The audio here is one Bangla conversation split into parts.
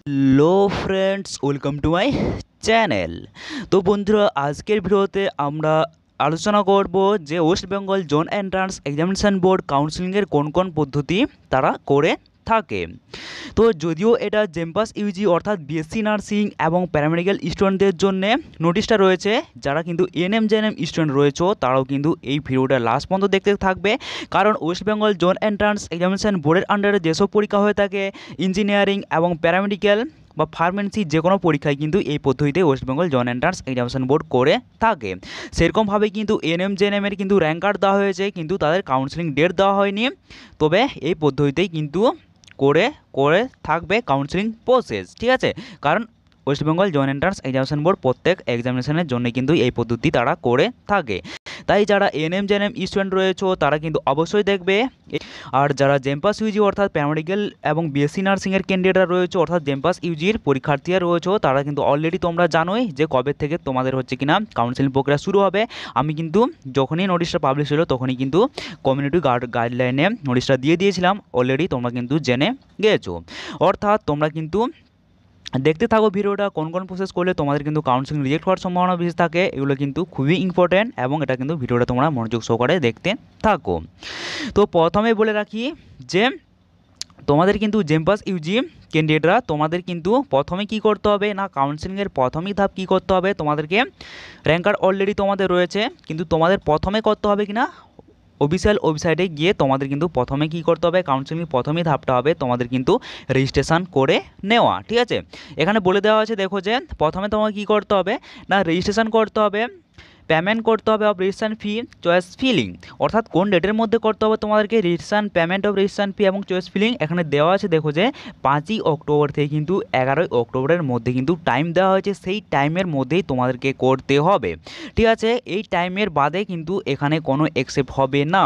Hello friends, welcome to my channel. তো বন্ধুরা, আজকের ভিডিওতে আমরা আলোচনা করব যে West Bengal joint entrance examination board কাউন্সিলিংয়ের কোন কোন পদ্ধতি তারা করে থাকে। তো যদিও এটা জেমপাস ইউজি অর্থাৎ বিএসসি নার্সিং এবং প্যারামেডিক্যাল স্টুডেন্টদের জন্য নোটিশটা রয়েছে, যারা কিন্তু এনএম জেএনএম স্টুডেন্ট রয়েছে তারাও কিন্তু এই ভিডিওটা লাস্ট পর্যন্ত দেখতে থাকবে, কারণ West Bengal joint entrance examination বোর্ডের আন্ডারে যেসব পরীক্ষা হয়ে থাকে ইঞ্জিনিয়ারিং এবং প্যারামেডিক্যাল বা ফার্মেসি যে কোনো পরীক্ষায় কিন্তু এই পদ্ধতিতে West Bengal joint entrance examination board করে থাকে। সেরকমভাবে কিন্তু এনএম জেএনএমের কিন্তু র্যাঙ্ক কার্ড দেওয়া হয়েছে, কিন্তু তাদের কাউন্সিলিং ডেট দেওয়া হয়নি। তবে এই পদ্ধতিতেই কিন্তু করে করে থাকবে কাউন্সিলিং প্রসেস, ঠিক আছে। কারণ West Bengal joint entrance examination board প্রত্যেক এক্সামিনেশনের জন্য কিন্তু এই পদ্ধতি তারা করে থাকে। তাই যারা এনএম জেএনএম স্টুডেন্ট রয়েছে তারা কিন্তু অবশ্যই দেখবে। আর যারা জেমপাস ইউজি অর্থাৎ প্যারামেডিক্যাল এবং বিএসসি নার্সিংয়ের ক্যান্ডিডেটরা রয়েছে অর্থাৎ জেমপাস ইউজির পরীক্ষার্থীরা রয়েছে, তারা কিন্তু অলরেডি তোমরা জানোই যে কবে থেকে তোমাদের হচ্ছে কিনা কাউন্সিলিং প্রক্রিয়া শুরু হবে। আমি কিন্তু যখনই নোটিশটা পাবলিশ হলো তখনই কিন্তু কমিউনিটি গাইডলাইনে নোটিশটা দিয়ে দিয়েছিলাম, অলরেডি তোমরা কিন্তু জেনে গিয়েছো। অর্থাৎ তোমরা কিন্তু দেখতে থাকো ভিডিওটা, কোন কোন প্রসেস করলে তোমাদের কিন্তু কাউন্সিলিং রিজেক্ট হওয়ার সম্ভাবনা বেশি থাকে, এগুলো কিন্তু খুবই ইম্পর্ট্যান্ট এবং এটা কিন্তু ভিডিওটা তোমরা মনোযোগ সহকারে দেখতে থাকো। তো প্রথমে বলে রাখি যে তোমাদের কিন্তু জেমপাস ইউজি ক্যান্ডিডেটরা তোমাদের কিন্তু প্রথমে কি করতে হবে না, কাউন্সিলিংয়ের প্রথমেই ধাপ কী করতে হবে, তোমাদেরকে র্যাঙ্ক কার্ড অলরেডি তোমাদের রয়েছে, কিন্তু তোমাদের প্রথমে করতে হবে কিনা অফিসিয়াল ওয়েবসাইটে গিয়ে তোমাদের কিন্তু প্রথমে কী করতে হবে, কাউন্সিলিং প্রথমেই ধাপটা হবে তোমাদের কিন্তু রেজিস্ট্রেশন করে নেওয়া, ঠিক আছে। এখানে বলে দেওয়া আছে, দেখো যে প্রথমে তোমাকে কী করতে হবে না, রেজিস্ট্রেশন করতে হবে, পেমেন্ট করতে হবে of registration fee, choice filling. অর্থাৎ কোন ডেটের মধ্যে করতে হবে তোমাদেরকে registration, payment of registration fee এবং চয়েস ফিলিং। এখানে দেওয়া আছে, দেখো যে 5ই অক্টোবর থেকে কিন্তু 11ই অক্টোবরের মধ্যে কিন্তু টাইম দেওয়া হয়েছে, সেই টাইমের মধ্যেই তোমাদেরকে করতে হবে, ঠিক আছে। এই টাইমের বাদে কিন্তু এখানে কোনো অ্যাকসেপ্ট হবে না,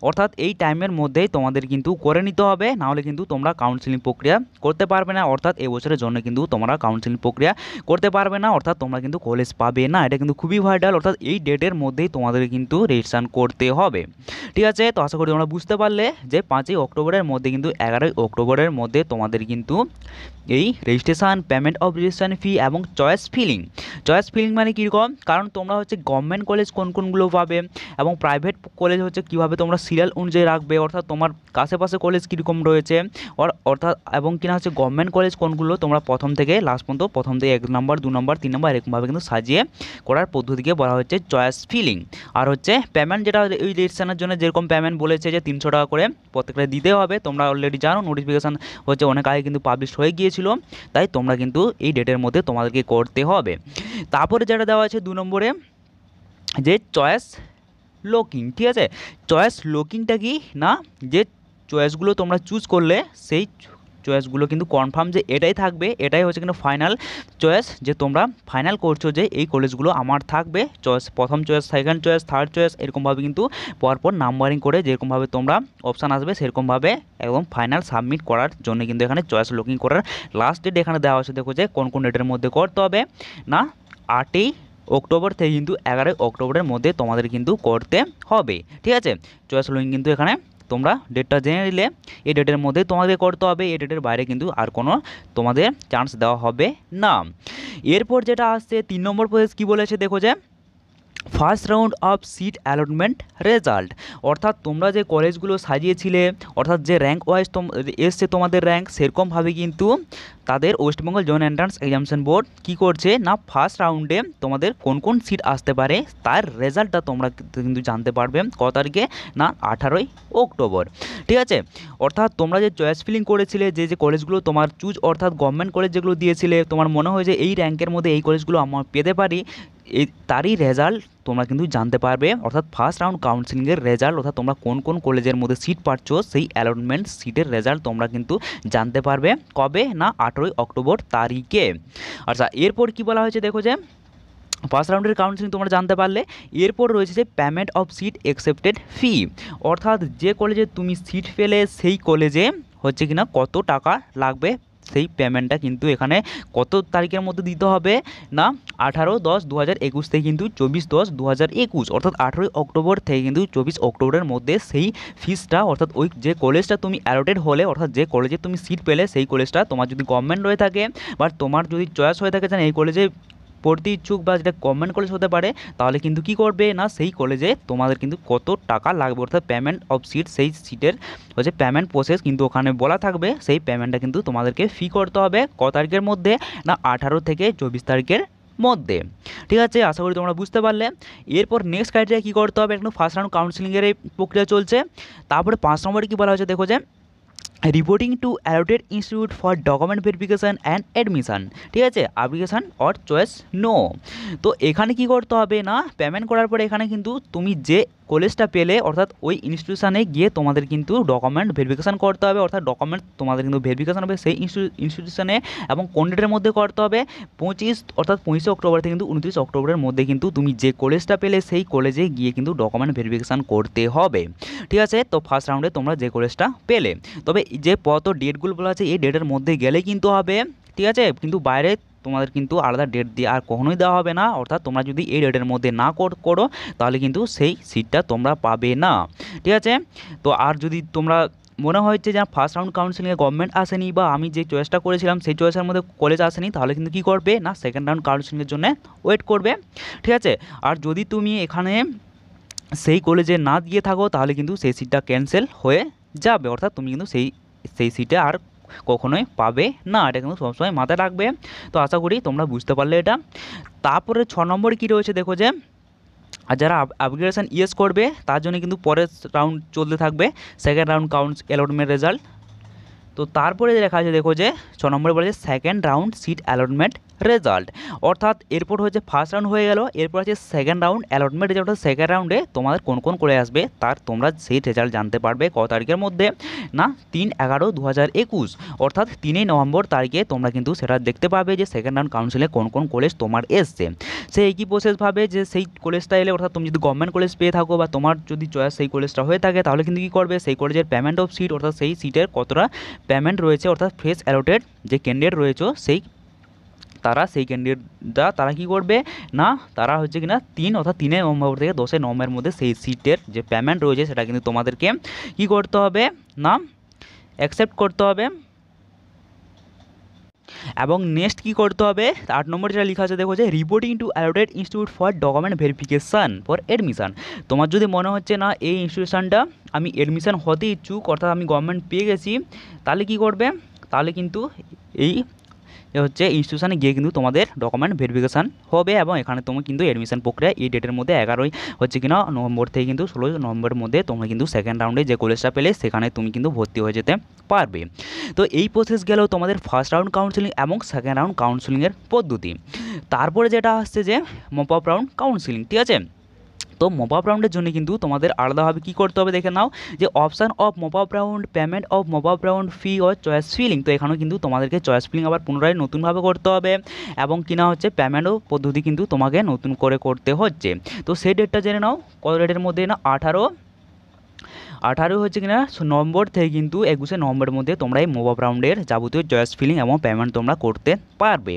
অর্থাৎ এই টাইমের মধ্যেই তোমাদের কিন্তু করে নিতে হবে, নাহলে কিন্তু তোমরা কাউন্সিলিং প্রক্রিয়া করতে পারবে না। অর্থাৎ এবছরের জন্য কিন্তু তোমরা কাউন্সিলিং প্রক্রিয়া করতে পারবে না, অর্থাৎ তোমরা কিন্তু কলেজ পাবে না। এটা কিন্তু খুবই ভাইটাল, অর্থাৎ এই ডেটের মধ্যেই তোমাদের কিন্তু রেজিস্ট্রেশন করতে হবে, ঠিক আছে। তো আশা করি তোমরা বুঝতে পারলে যে 5ই অক্টোবরের মধ্যে কিন্তু 11ই অক্টোবরের মধ্যে তোমাদের কিন্তু এই registration, payment of registration fee এবং চয়েস ফিলিং। চয়েস ফিলিং মানে কীরকম, কারণ তোমরা হচ্ছে গভর্নমেন্ট কলেজ কোন কোনগুলো পাবে এবং প্রাইভেট কলেজ হচ্ছে কীভাবে তোমরা সিরিয়াল অনুযায়ী রাখবে, অর্থাৎ তোমার আশেপাশে কলেজ কীরকম রয়েছে, অর্থাৎ এবং কিনা হচ্ছে গভর্নমেন্ট কলেজ কোনগুলো তোমরা প্রথম থেকে লাস্ট পর্যন্ত, প্রথম থেকে 1 নম্বর 2 নম্বর 3 নম্বর এরকমভাবে কিন্তু সাজিয়ে করার পদ্ধতিকে বলা হচ্ছে চয়েস ফিলিং। আর হচ্ছে পেমেন্ট, যেটা ওই রেজিস্ট্রেশনের জন্য যেরকম পেমেন্ট বলেছে যে 300 টাকা করে প্রত্যেকটা দিতে হবে, তোমরা অলরেডি জানো, নোটিফিকেশান হচ্ছে অনেক আগে কিন্তু পাবলিশ হয়ে গিয়েছিল, তাই তোমরা কিন্তু এই ডেটের মধ্যে তোমাদেরকে করতে হবে। তারপরে যেটা দেওয়া আছে 2 নম্বরে যে চয়েস লকিং, ঠিক আছে। চয়েস লকিংটা কি না, যে চয়েসগুলো তোমরা চুজ করলে সেই চয়েসগুলো কিন্তু কনফার্ম যে এটাই থাকবে, এটাই হচ্ছে কিন্তু ফাইনাল চয়েস, যে তোমরা ফাইনাল করছো যে এই কলেজগুলো আমার থাকবে। চয়েস, প্রথম choice, second choice, third choice, এরকমভাবে কিন্তু পরপর নাম্বারিং করে যেরকমভাবে তোমরা অপশান আসবে সেরকমভাবে একদম ফাইনাল সাবমিট করার জন্য কিন্তু এখানে চয়েস লকিং করার লাস্ট ডেট এখানে দেওয়া আছে। দেখো যে কোন কোন ডেটের মধ্যে করতে হবে না, 8ই অক্টোবর থেকে কিন্তু 11ই অক্টোবরের মধ্যে তোমাদের কিন্তু করতে হবে, ঠিক আছে। চয়েস লকিং কিন্তু এখানে তোমরা ডেটটা জেনে নিলে, এই ডেটের মধ্যে তোমাদের করতে হবে, এই ডেটের বাইরে কিন্তু আর কোনো তোমাদের চান্স দেওয়া হবে না। এরপর যেটা আসছে 3 নম্বর প্রসেস কী বলেছে, দেখো যে first round of seat allotment result. অর্থাৎ তোমরা যে কলেজগুলো সাজিয়েছিলে, অর্থাৎ যে র্যাঙ্ক ওয়াইজ এসছে তোমাদের র্যাঙ্ক, সেরকমভাবে কিন্তু তাদের West Bengal joint entrance examination board কী করছে না, ফার্স্ট রাউন্ডে তোমাদের কোন কোন সিট আসতে পারে তার রেজাল্টটা তোমরা কিন্তু জানতে পারবে কত তারিখে না, 18ই অক্টোবর, ঠিক আছে। অর্থাৎ তোমরা যে চয়েস ফিলিং করেছিলে, যে যে কলেজগুলো তোমার চুজ, অর্থাৎ গভর্নমেন্ট কলেজ যেগুলো দিয়েছিলে, তোমার মনে হয় যে এই র্যাঙ্কের মধ্যে এই কলেজগুলো আমরা পেতে পারি, এই তারই রেজাল্ট তোমরা কিন্তু জানতে পারবে। অর্থাৎ ফার্স্ট রাউন্ড কাউন্সিলিংয়ের রেজাল্ট, অর্থাৎ তোমরা কোন কোন কলেজের মধ্যে সিট পাচ্ছ সেই অ্যালটমেন্ট সিটের রেজাল্ট তোমরা কিন্তু জানতে পারবে কবে না, 18ই অক্টোবর তারিখে। আচ্ছা, এরপর কি বলা হয়েছে, দেখো যে ফার্স্ট রাউন্ডের কাউন্সিলিং তোমরা জানতে পারলে, এরপর রয়েছে যে পেমেন্ট অফ সিট অ্যাকসেপ্টেড ফি। অর্থাৎ যে কলেজে তুমি সিট পেলে সেই কলেজে হচ্ছে কিনা কত টাকা লাগবে সেই পেমেন্টটা কিন্তু এখানে কত তারিখের মধ্যে দিতে হবে না 18/10/2021 থেকে কিন্তু 24/10/2021 অর্থাৎ 18ই অক্টোবর থেকে কিন্তু 24 অক্টোবরের মধ্যে সেই ফিসটা অর্থাৎ ওই যে কলেজটা তুমি অ্যালোটেড হলে অর্থাৎ যে কলেজে তুমি সিট পেলে সেই কলেজটা তোমার যদি গভর্নমেন্ট হয়ে থাকে বা তোমার যদি চয়েস হয়ে থাকে যে এই কলেজে ভর্তি ইচ্ছুক বা যেটা গভর্নমেন্ট কলেজ হতে পারে, তাহলে কিন্তু কি করবে না সেই কলেজে তোমাদের কিন্তু কত টাকা লাগবে অর্থাৎ পেমেন্ট অফ সিট, সেই সিটের হচ্ছে পেমেন্ট প্রসেস কিন্তু ওখানে বলা থাকবে। সেই পেমেন্টটা কিন্তু তোমাদেরকে ফি করতে হবে ক তারিখের মধ্যে না 18 থেকে 24 তারিখের মধ্যে। ঠিক আছে, আশা করি তোমরা বুঝতে পারলে। এরপর নেক্সট ক্রাইটেরিয়া কী করতে হবে, একটু ফার্স্ট রাউন্ড কাউন্সিলিংয়ের এই প্রক্রিয়া চলছে। তারপরে 5 নম্বরে কী বলা হয়েছে দেখো যে reporting two allotted institute for document verification and admission. ঠিক আছে, অ্যাপ্লিকেশান অর চয়েস নো। তো এখানে কি করতে হবে না পেমেন্ট করার পরে এখানে কিন্তু তুমি যে কলেজটা পেলে অর্থাৎ ওই ইনস্টিটিউশানে গিয়ে তোমাদের কিন্তু ডকুমেন্ট ভেরিফিকেশান করতে হবে, অর্থাৎ ডকুমেন্ট তোমাদের কিন্তু ভেরিফিকেশান হবে সেই ইনস্টিটিউশনে এবং কোন ডেটের মধ্যে করতে হবে 25 অর্থাৎ 25 অক্টোবর থেকে কিন্তু 29 অক্টোবরের মধ্যে কিন্তু তুমি যে কলেজটা পেলে সেই কলেজে গিয়ে কিন্তু ডকুমেন্ট ভেরিফিকেশান করতে হবে। ঠিক আছে, তো ফার্স্ট রাউন্ডে তোমরা যে কলেজটা পেলে, তবে যে কত ডেটগুলো বলা আছে এই ডেটের মধ্যে গেলে কিন্তু হবে। ঠিক আছে, কিন্তু বাইরে তোমাদের কিন্তু আলাদা ডেট দিয়ে আর কখনোই দেওয়া হবে না, অর্থাৎ তোমরা যদি এই ডেটের মধ্যে না করো তাহলে কিন্তু সেই সিটটা তোমরা পাবে না। ঠিক আছে, তো আর যদি তোমরা মনে হচ্ছে যে ফার্স্ট রাউন্ড কাউন্সিলিংয়ে গভর্নমেন্ট আসেনি বা আমি যে চয়েসটা করেছিলাম সেই চয়েসের মধ্যে কলেজ আসেনি, তাহলে কিন্তু কী করবে না সেকেন্ড রাউন্ড কাউন্সিলিংয়ের জন্য ওয়েট করবে। ঠিক আছে, আর যদি তুমি এখানে সেই কলেজে না দিয়ে থাকো তাহলে কিন্তু সেই সিটটা ক্যান্সেল হয়ে যাবে, অর্থাৎ তুমি কিন্তু সেই সিটে আর কখনোই পাবে না। এটা কিন্তু সবসময় মাথায় রাখবে। তো আশা করি তোমরা বুঝতে পারলে এটা। তারপরে 6 নম্বরে কী রয়েছে দেখো যে আর যারা আপগ্রেডেশন ইয়েস করবে তার জন্য কিন্তু পরের রাউন্ড চলতে থাকবে, সেকেন্ড রাউন্ড অ্যালটমেন্ট রেজাল্ট। তো তারপরে লেখা আছে দেখো যে 6 নম্বরে বলেছে second round seat allotment result, অর্থাৎ এরপর হচ্ছে ফার্স্ট রাউন্ড হয়ে গেল, এরপর আছে second round allotment result. Second রাউন্ডে তোমাদের কোন কোন করে আসবে তার তোমরা সেই রেজাল্ট জানতে পারবে ক তারিখের মধ্যে না 3/11/2021 অর্থাৎ 3 নভেম্বর তারিখে তোমরা কিন্তু সেটা দেখতে পাবে যে সেকেন্ড রাউন্ড কাউন্সিলে কোন কোন কলেজ তোমার এসছে। সেই একই প্রসেসভাবে যে সেই কলেজটা এলে অর্থাৎ তুমি যদি গভর্নমেন্ট কলেজ পেয়ে থাকো বা তোমার যদি চয়েস সেই কলেজটা হয়ে থাকে তাহলে কিন্তু কী করবে সেই কলেজের পেমেন্ট অফ সিট অর্থাৎ সেই সিটের কতটা পেমেন্ট রয়েছে অর্থাৎ ফ্রেশ অ্যালোটেড যে ক্যান্ডিডেট রয়েছে সেই ক্যান্ডিডেটরা তারা কী করবে না তারা হচ্ছে কিনা 3 অর্থাৎ 3 নভেম্বর থেকে 10 নভেম্বরের মধ্যে সেই সিটের যে পেমেন্ট রয়েছে সেটা কিন্তু তোমাদেরকে কী করতে হবে না অ্যাকসেপ্ট করতে হবে। এবং নেক্সট কী করতে হবে 8 নম্বর যেটা লেখা আছে দেখো যে reporting two allotted institute for document verification for admission. তোমার যদি মনে হচ্ছে না এই ইনস্টিটিউশনটা আমি অ্যাডমিশান হতে ইচ্ছুক অর্থাৎ আমি গভর্নমেন্ট পেয়ে গেছি, তাহলে কী করবে তাহলে কিন্তু এই হচ্ছে ইনস্টিটিউশনে গিয়ে কিন্তু তোমাদের ডকুমেন্ট ভেরিফিকেশান হবে এবং এখানে তুমি কিন্তু অ্যাডমিশন প্রক্রিয়া এই ডেটের মধ্যে 11 হচ্ছে কিনা নভেম্বর থেকে কিন্তু 16 নভেম্বরের মধ্যে তোমরা কিন্তু সেকেন্ড রাউন্ডে যে কলেজটা পেলে সেখানে তুমি কিন্তু ভর্তি হয়ে যেতে পারবে। তো এই প্রসেস গেলেও তোমাদের ফার্স্ট রাউন্ড কাউন্সিলিং এবং সেকেন্ড রাউন্ড কাউন্সিলিংয়ের পদ্ধতি। তারপরে যেটা আসছে যে মপ আপ রাউন্ড কাউন্সিলিং। ঠিক আছে, তো মপ আপ রাউন্ডের জন্য কিন্তু তোমাদের আলাদাভাবে কী করতে হবে দেখে নাও যে option of mop up round, payment of mop up round, fee ও চয়েস ফিলিং। তো এখানেও কিন্তু তোমাদেরকে চয়েস ফিলিং আবার পুনরায় নতুনভাবে করতে হবে এবং কিনা হচ্ছে পেমেন্টও পদ্ধতি কিন্তু তোমাকে নতুন করে করতে হচ্ছে। তো সেই ডেটটা জেনে নাও কত ডেটের মধ্যে না 18 হচ্ছে কিনা নভেম্বর থেকে কিন্তু 21 নভেম্বরের মধ্যে তোমরা এই মপ আপ রাউন্ডের যাবতীয় চয়েস ফিলিং এবং পেমেন্ট তোমরা করতে পারবে।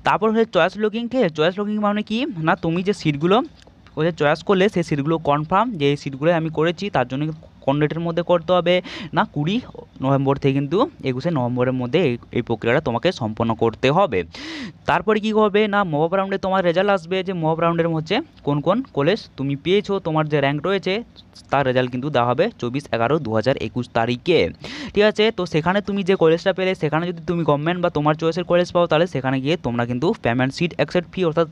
তারপর হচ্ছে চয়েস লকিং। ঠিক আছে, চয়েস লকিং মানে কি না তুমি যে সিটগুলো চয়েস করলে সেই সিটগুলো কনফার্ম যে এই সিটগুলো আমি করেছি তার জন্য কোন ডেটের মধ্যে করতে হবে না 20 নভেম্বর থেকে কিন্তু 21 নভেম্বরের মধ্যে এই প্রক্রিয়াটা তোমাকে সম্পন্ন করতে হবে। তারপরে কী করবে না মপ আপ রাউন্ডে তোমার রেজাল্ট আসবে যে মপ আপ রাউন্ডের হচ্ছে কোন কোন কলেজ তুমি পেয়েছো, তোমার যে র্যাঙ্ক রয়েছে তার রেজাল্ট কিন্তু দেওয়া হবে 24/11/2021 তারিখে। ঠিক আছে, তো সেখানে তুমি যে কলেজটা পেলে সেখানে যদি তুমি গভর্নমেন্ট বা তোমার চয়েসের কলেজ পাও তাহলে সেখানে গিয়ে তোমরা কিন্তু পেমেন্ট সিট অ্যাকসেপ্ট ফি অর্থাৎ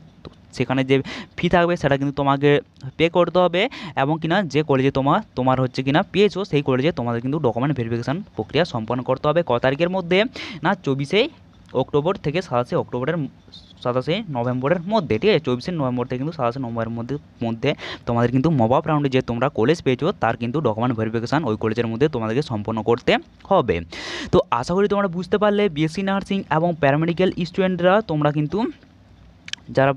সেখানে যে ফি থাকবে সেটা কিন্তু তোমাকে পে করতে হবে এবং কিনা যে কলেজে তোমার হচ্ছে কিনা পেয়েছো সেই কলেজে তোমাদের কিন্তু ডকুমেন্ট ভেরিফিকেশান প্রক্রিয়া সম্পন্ন করতে হবে ক তারিখের মধ্যে না 24 অক্টোবর থেকে 27 নভেম্বরের মধ্যে। ঠিক আছে, 24 নভেম্বর থেকে কিন্তু 27 নভেম্বরের মধ্যে তোমাদের কিন্তু মপ আপ রাউন্ডে যে তোমরা কলেজ পেয়েছো তার কিন্তু ডকুমেন্ট ভেরিফিকেশান ওই কলেজের মধ্যে তোমাদেরকে সম্পন্ন করতে হবে। তো আশা করি তোমরা বুঝতে পারলে বিএসসি নার্সিং এবং প্যারামেডিক্যাল স্টুডেন্টরা তোমরা কিন্তু যারা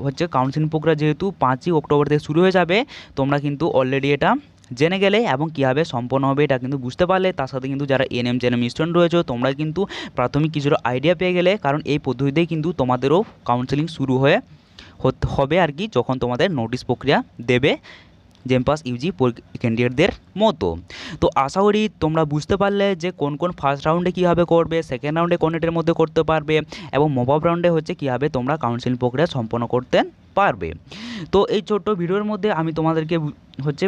হচ্ছে কাউন্সিলিং প্রক্রিয়া যেহেতু 5 অক্টোবর থেকে শুরু হয়ে যাবে তোমরা কিন্তু অলরেডি এটা জেনে গেলে এবং কীভাবে সম্পন্ন হবে এটা কিন্তু বুঝতে পারলে, তার সাথে কিন্তু যারা এনএম জেএনএম স্টুডেন্ট রয়েছে তোমরা কিন্তু প্রাথমিক কিছুটা আইডিয়া পেয়ে গেলে, কারণ এই পদ্ধতিতেই কিন্তু তোমাদেরও কাউন্সেলিং শুরু হবে আর কি, যখন তোমাদের নোটিশ প্রক্রিয়া দেবে জেম পাস ইউজি ক্যান্ডিডেটদের মতো। তো আশা করি তোমরা বুঝতে পারলে যে কোন কোন ফার্স্ট রাউন্ডে কীভাবে করবে, সেকেন্ড রাউন্ডে কোন ডেটের মধ্যে করতে পারবে এবং মপ আপ রাউন্ডে হচ্ছে কীভাবে তোমরা কাউন্সেলিং প্রক্রিয়া সম্পন্ন করতে পারবে। তো এই ছোট্ট ভিডিওর মধ্যে আমি তোমাদেরকে হচ্ছে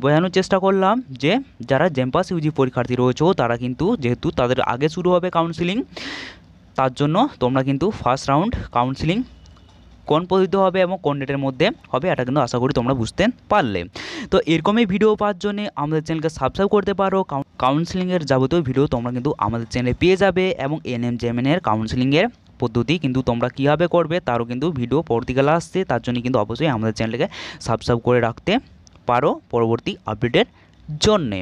বোঝানোর চেষ্টা করলাম যে যারা জেম পাস ইউজি পরীক্ষার্থী রয়েছে তারা কিন্তু যেহেতু তাদের আগে শুরু হবে কাউন্সেলিং, তার জন্য তোমরা কিন্তু ফার্স্ট রাউন্ড কাউন্সেলিং কোন পদ্ধতিতে হবে এবং কোন ডেটের মধ্যে হবে এটা কিন্তু আশা করি তোমরা বুঝতে পারলে। তো এরকমই ভিডিও পাওয়ার জন্য আমাদের চ্যানেলকে সাবস্ক্রাইব করতে পারো। কাউন্সেলিংয়ের যাবতীয় ভিডিও তোমরা কিন্তু আমাদের চ্যানেলে পেয়ে যাবে এবং এনএম জেএমএনের কাউন্সেলিংয়ের পদ্ধতি কিন্তু তোমরা কীভাবে করবে তারও কিন্তু ভিডিও পরবর্তীকালে আসছে, তার জন্য কিন্তু অবশ্যই আমাদের চ্যানেলকে সাবস্ক্রাইব করে রাখতে পারো পরবর্তী আপডেটের জন্যে।